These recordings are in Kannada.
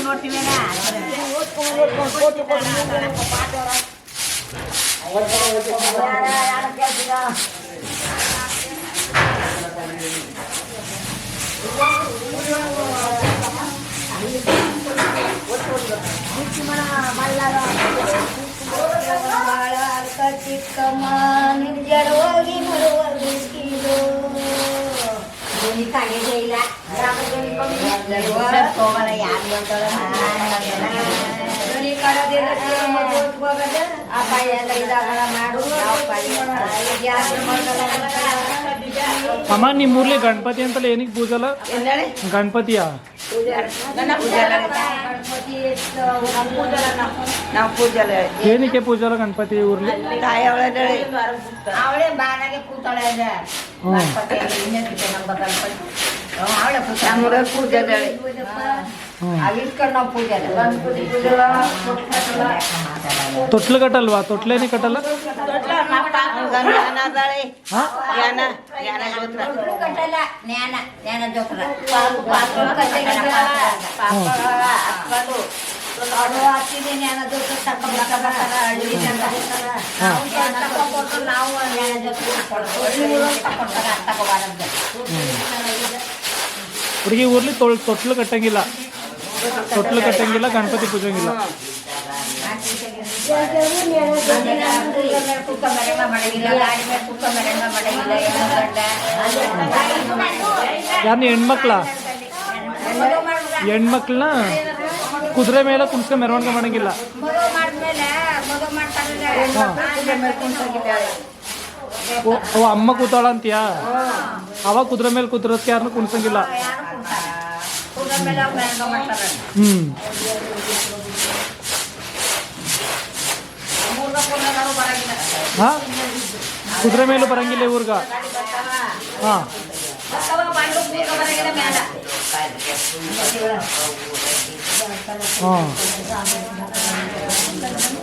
ನೋಡ್ತೀವಿ ಚಿಕ್ಕಮ್ಮ ನಿರ್ಜರ ಹೋಗಿ ಮರುವರ್ಗಿಸಿದು ಕಾಗಿದೆ ಇಲ್ಲ ಹೋಗಲ್ಲ ಯಾರು ಅಪಾಯ ಎಲ್ಲ ಇದಾಗಲ್ಲ ಮಾಡು ಅಮ್ಮ ನಿಮ್ಮೂರ್ಲಿ ಗಣಪತಿ ಅಂತಲ್ಲ ಏನಿಗೆ ಪೂಜಲ್ಲ ಗಣಪತಿಯಾ ನಾವು ಪೂಜಲ್ಲ ಏನಕ್ಕೆ ಪೂಜಲ್ಲ ಗಣಪತಿ ಊರ್ಲಿ ಅವಳೇ ಬಾನಾಗೆ ಕೂತಾಳೆ ಅವಳೆ ಪೂಜೆ ಇಟ್ಕೊಂಡು ನಾವು ಪೂಜೆ ತೊಟ್ಲು ಕಟ್ಟಲ್ವಾ ತೊಟ್ಲೇನಿ ಕಟ್ಟಲ್ಲ ಹುಡುಗಿ ಊರ್ಲಿ ತೊಟ್ಲು ಕಟ್ಟಂಗಿಲ್ಲ ತೊಟ್ಲು ಕಟ್ಟಂಗಿಲ್ಲ ಗಣಪತಿ ಪೂಜಂಗಿಲ್ಲ ಯಾರನ್ನ ಹೆಣ್ಮಕ್ಳನ್ನ ಕುದುರೆ ಮೇಲೆ ಕುಣಿಸ್ಕೊಂಡು ಮೆರವಣಿಗೆ ಮಾಡಂಗಿಲ್ಲ ಓ ಅಮ್ಮ ಕೂತಾಳ ಅಂತೀಯಾ ಅವಾಗ ಕುದುರೆ ಮೇಲೆ ಕೂತಿರೋದಕ್ಕೆ ಯಾರನ್ನು ಕುಣಿಸಂಗಿಲ್ಲ ಹಾ ಕುದುರೆ ಮೇಲೂ ಬರಂಗಿಲ್ಲ ಊರ್ಗ ಹಾ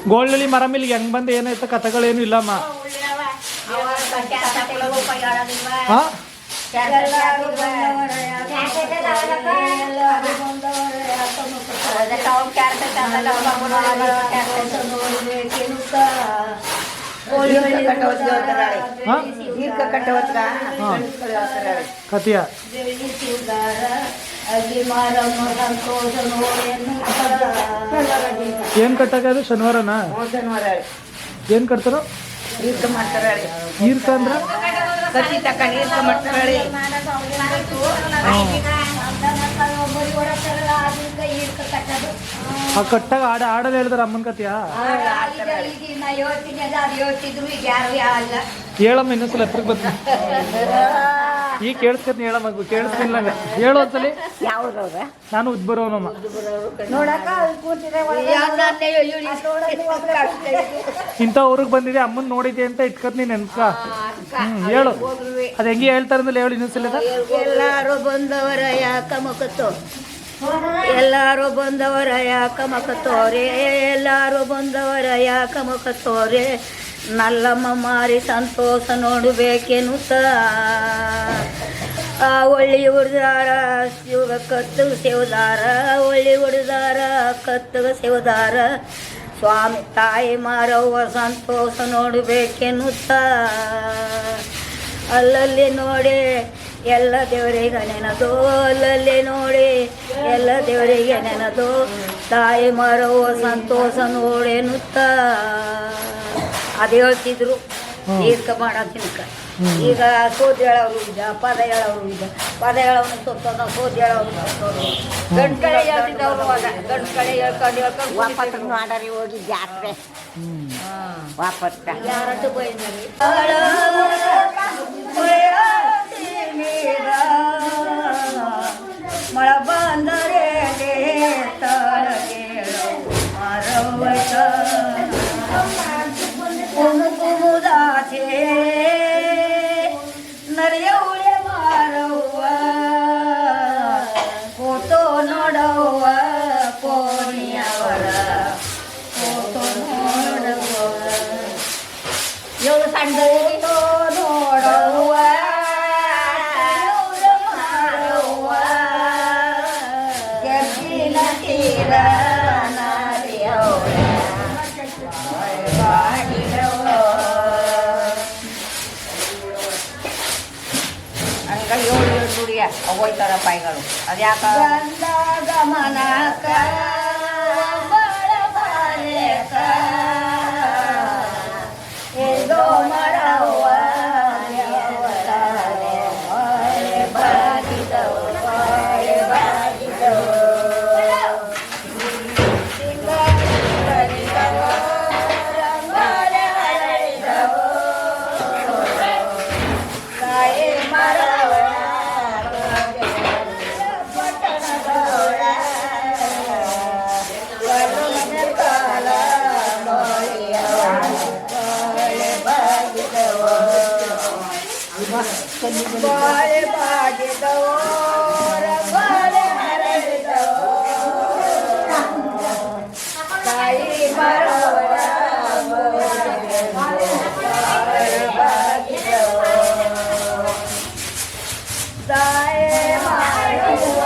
ಗೋಲ್ಡಲ್ಲಿ ಮರ ಮೇಲೆ ಹೆಂಗ್ ಬಂದು ಏನಾಯ್ತು ಕಥೆಗಳೇನು ಇಲ್ಲಮ್ಮ ಹಾ ಕತಿಯ ಏನ್ ಕಟ್ಟಕ ಶನಿವಾರನಾ ಏನ್ ಕಟ್ತಾರ ಈರ್ಕ ಅಂದ್ರ ಕತ್ತಿ ತಕೊಂಡು ಈರ್ಕ ಮಾಡ್ತಾಳೆ ಆ ಕಟ್ಟಾಗ ಆಡೋದು ಹೇಳಿದ್ರ ಅಮ್ಮನ ಕತಿಯಾ ಹೇಳಮ್ಮ ಇನ್ನೊಂದ್ಸಲ ಹತ್ರಕ್ಕೆ ಬರ್ತೀನಿ ಈಗ ಕೇಳಿಸ್ಕತ್ತೀನಿ ಹೇಳಮ್ಮ ಕೇಳಿಸ್ತಿಲ್ಲ ಹೇಳು ಒಂದ್ಸಲಿ ಯಾವ್ದವ್ರ ನಾನು ಉದ್ಬರೋನಮ್ಮ ಇಂಥ ಊರಿಗೆ ಬಂದಿದೆ ಅಮ್ಮನ್ ನೋಡಿದೆ ಅಂತ ಇಟ್ಕತ್ನಿ ನೆನ್ಸ್ಕ ಹೇಳು ಅದ್ ಹೆಂಗೆ ಹೇಳ್ತಾರಂದ್ರೆ ಹೇಳು ಇನ್ನೊಂದ್ಸಲ ಎಲ್ಲಾರು ಬಂದವರ ಯಾಕ ಮಕತ್ತೋ ಎಲ್ಲಾರು ಬಂದವರ ಯಾಕ ಮಕತ್ತೋರೆ ಎಲ್ಲಾರು ಬಂದವರ ಯಾಕ ಮಕತ್ತೋರೆ ನಲ್ಲಮ್ಮ ಮಾರಿ ಸಂತೋಷ ನೋಡಬೇಕೆನ್ನುತ್ತ ಒಳ್ಳಿ ಹೊಡೆದಾರ ಶಿವಗ ಕತ್ತಗ ಸೇವದಾರ ಒಳ್ಳಿ ಹೊಡೆದಾರ ಕತ್ತಗ ಸೇವದಾರ ಸ್ವಾಮಿ ತಾಯಿ ಮಾರವ್ವ ಸಂತೋಷ ನೋಡಬೇಕೆನ್ನುತ್ತ ಅಲ್ಲಲ್ಲಿ ನೋಡಿ ಎಲ್ಲ ದೇವರಿಗೆ ನೆನದು ಅಲ್ಲಲ್ಲಿ ನೋಡಿ ಎಲ್ಲ ದೇವರಿಗೆ ನೆನದು ತಾಯಿ ಮಾರವ್ವ ಸಂತೋಷ ನೋಡೇನುತ್ತ ಅದು ಹೇಳ್ತಿದ್ರು ತೀರ್ಕ ಮಾಡೋದ್ಕಿಂತ ಈಗ ಸೋದ್ ಹೇಳೋರು ಈಗ ಪದ ಹೇಳೋರು ಈಗ ಪದ ಹೇಳೋನು ಸೊತ್ತೋದ ಸೋದ್ ಹೇಳೋರು ಸೊತ್ತೋರು ಗಂಡು ಕಡೆ ಹೇಳ್ತಿದ್ದವ್ರು ಅವಾಗ ಗಂಡು ಕಡೆ ಹೇಳ್ಕೊಂಡು ವಾಪಸ್ ಮಾಡಾರಿ ಹೋಗಿ ಜಾತ್ರೆ ವಾಪಸ್ ಯಾರದ್ದು ಬೈದ್ರಿ ಮಳ ಬಂದರೆ ಕುಮುದಾಚೆ ನರಿಯೌಳೆ ಮಾರವ್ವ ಫೋಟೋ ನೋಡವ್ವ ಕೋಣಿಯವರ ಫೋಟೋ ನೋಡವ್ವ ಇವಳು ಸಣ್ಣ ಏಳು ನುಡಿಯ ಹೋಯ್ತಾರ ಪಾಯಿಗಳು ಅದ್ಯಾಕ ಗಮನಕ ಬಾಳ ಬಾಳೆಕ ಎದೋ ಮರವ್ವ ದೇವತಾರೆ ಬಾಳೆ ಬಾಗಿದವು ಬಾಳೆ ಬಾಗಿದವು ಸಿಂಗಾರಿದವು ರಂಗಾಲೆ ಹರಳಿದವು ಕಾಯಿ ಮರವ ಪಟ್ಟಣದವಳ ಕಾಲ ಬಾಳೆ ಬಾಗಿದವು ಬಾಳೆ ಬಾಗಿದವು ರಂಗಾಲೆ ಹರಳಿದವು ಕಾಯಿ ಮರವಳ ಬಾಳೆ ಬಾಗಿದವು ದಾಯ ಮಾಡುವ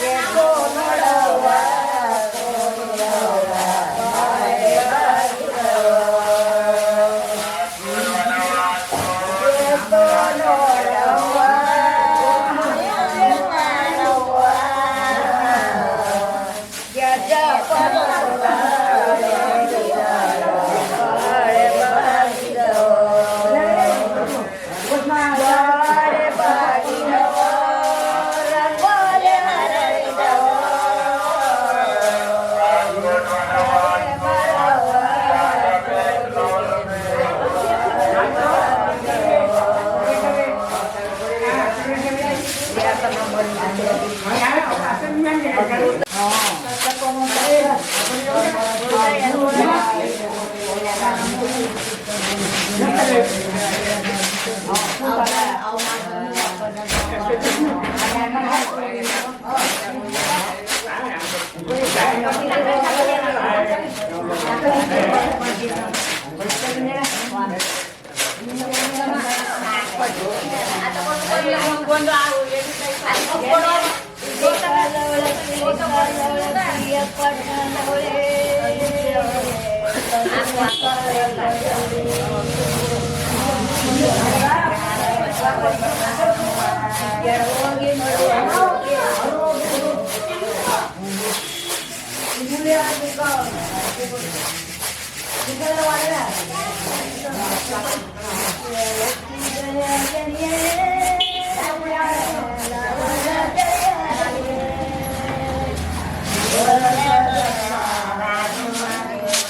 ಎಷ್ಟೋ ನೋಡವ್ವ ಎಷ್ಟೋ ನೋಡವ್ವ ಗೆಜ್ಜ ಪರ್ವತ ಬಾಳೆ ಬಾಗಿದವು ಬಾಳೆ ಬಾಗಿದವು ರಂಗೋಲೆ ಹರಳಿದವು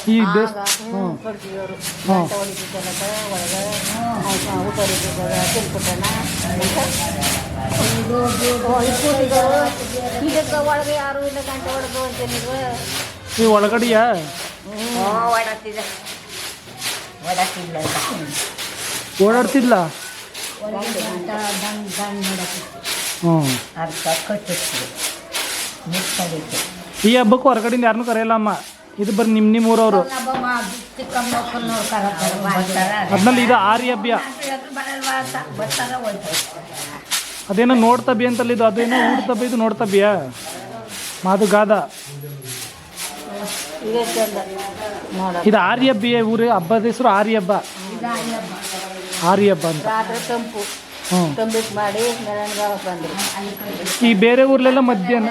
ಈ ದೇಶ ಇದಕ್ಕೆ ಒಳಗೆ ಯಾರು ಇಲ್ಲ ಗಂಟೆ ಹೊಡೆದು ಅಂತೇನಿದ್ರು ಈ ಒಳಗಡೆಯಾ ಓಡಾಡ್ತಿದ್ದೆ ಓಡಾಡ್ತಿಲ್ಲ ಓಡಾಡ್ತಿದ್ಲ ಹ್ಞೂ ಅದಕ್ಕೆ ಕಟ್ಟಿಸ್ತೀವಿ ಮುಚ್ಚಬೇಕು ಈ ಹಬ್ಬಕ್ಕೂ ಹೊರಗಡೆಯಿಂದ ಯಾರನ್ನೂ ಕರೆಯಲ್ಲ ಅಮ್ಮ ಇದು ಬರೀ ನಿಮ್ಮ ಊರವರು ಅದ್ನಲ್ಲಿ ಇದು ಆರ್ಯ ಹಬ್ಬ ಅದೇನೋ ನೋಡ್ತಬಿ ಅಂತಲ್ಲ ಇದು ಅದೇನೋ ಊಡ್ತಬಿ ಇದು ನೋಡ್ತಬಿಯಾ ಮಾದು ಗಾದ ಇದು ಆರ್ಯ ಹಬ್ಬ ಊರು ಹಬ್ಬದ ಹೆಸರು ಆರ್ಯ ಹಬ್ಬ ಆರ್ಯ ಹಬ್ಬ ಅಂತ ರಾತ್ರಿ ತಂಪು ಹ್ಞೂ ತಂಬಿಟ್ಟು ಮಾಡಿ ಮೆರವಣಿಗೆ ಬಂದ್ರು ಈ ಬೇರೆ ಊರ್ಲೆಲ್ಲ ಮಧ್ಯಾಹ್ನ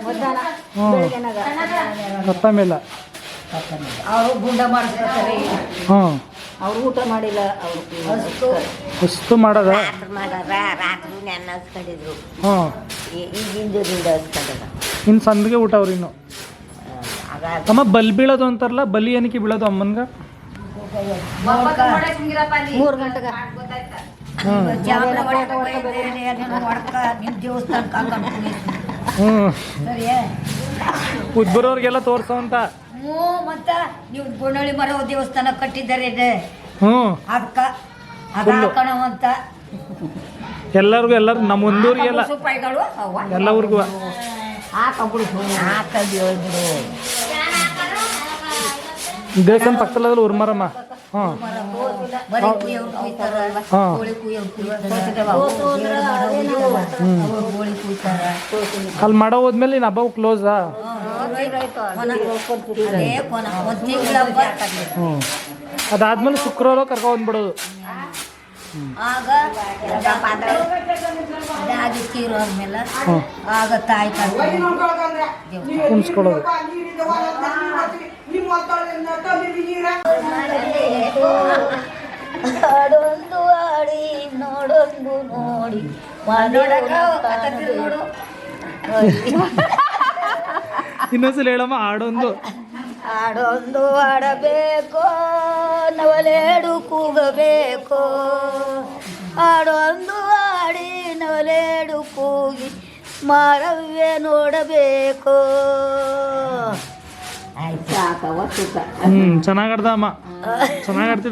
ಮಧ್ಯಾಹ್ನ ಹ್ಞೂ ಬೆಳಗ್ಗೆನಾಗ ಸತ್ತ ಮೇಲೆ ಅವರು ಗುಂಡ ಮಾಡಿಸ್ತಾರೆ ಹ್ಞೂ ಅವ್ರು ಊಟ ಮಾಡಿಲ್ಲ ಅವರು ಅಷ್ಟು ಮಾಡೋದ ರಾತ್ರಿ ನೆನ್ನ ಹಸ್ಕೊಂಡಿದ್ರು ಹ್ಞೂ ಈಗಿಂದ ಹಸ್ಕೊಂಡಿಲ್ಲ ಇನ್ನು ಸಂದಿಗೆ ಊಟ ಅವ್ರು ಇನ್ನು ಅಮ್ಮ ಬಲಿ ಬೀಳೋದು ಅಂತಾರಲ್ಲ ಬಲಿ ಏನಕ್ಕೆ ಬೀಳೋದು ಅಮ್ಮನ್ಗೆ 3 ಗಂಟೆಗೆ ಹ್ಞೂ ನಿಮ್ಮ ದೇವಸ್ಥಾನಕ್ಕೆ ಹ್ಞೂ ಸರಿಯೇ ಉದ್ಬರೋರ್ಗೆಲ್ಲ ತೋರ್ಸೋ ಅಂತ ಹ್ಞೂ ಮತ್ತೆ ನೀವು ಬೊನ್ನಳ್ಳಿ ಮರ ದೇವಸ್ಥಾನ ಕಟ್ಟಿದ್ದಾರೆ ಇದೆ ಹ್ಞೂ ಅದಕ್ಕೆ ಅದಾಕಣವಂತ ಎಲ್ಲರಿಗೂ ನಮ್ಮ ಒಂದೂರಿಗೆಲ್ಲ ರೂಪಾಯಿಗಳು ಎಲ್ಲ ಊರಿಗೂ ದೇವಸ್ಥಾನ ಪಕ್ಕದಲ್ಲ ಉರ್ಮರಮ್ಮ ಹಾಂ ಹಾಂ ಅಲ್ಲಿ ಮಾಡೋ ಹೋದ್ಮೇಲೆ ಇನ್ನು ಹಬ್ಬ ಕ್ಲೋಸಾ ಅದೇ ಕೊನ ಒಂದು ತಿಂಗಳ ಹಬ್ಬ ಹ್ಞೂ ಅದಾದ್ಮೇಲೆ ಶುಕ್ರವಾರ ಕರ್ಕೊಂಡ್ಬಿಡೋದು. ಆಗ ದಾದಿ ತೀರೋದ್ಮೇಲೆ ಹ್ಞೂ ಆಗ ತಾಯಿ ಕುಣಿಸ್ಕೊಳ್ಳೋದು. ಹಾಡೊಂದು ಹಾಡಿ ನೋಡೊಂದು ನೋಡಿ ನೋಡು ಇನ್ನೊಂದ್ಸಲ ಹೇಳಮ್ಮ ಹಾಡೊಂದು. ಹಾಡೊಂದು ಹಾಡಬೇಕು ನವಲೇಡು ಕೂಗಬೇಕು ಹಾಡೊಂದು ಹಾಡಿ ನವಲೇಡು ಕೂಗಿ ಮಾರವ್ಯ ನೋಡಬೇಕು. ಆಯ್ತು ಸಾಕವ ಸುಖ. ಚೆನ್ನಾಗಿ ಆಡ್ದ ಅಮ್ಮ, ಚೆನ್ನಾಗಿ ಆಡ್ತಿದ್ದ.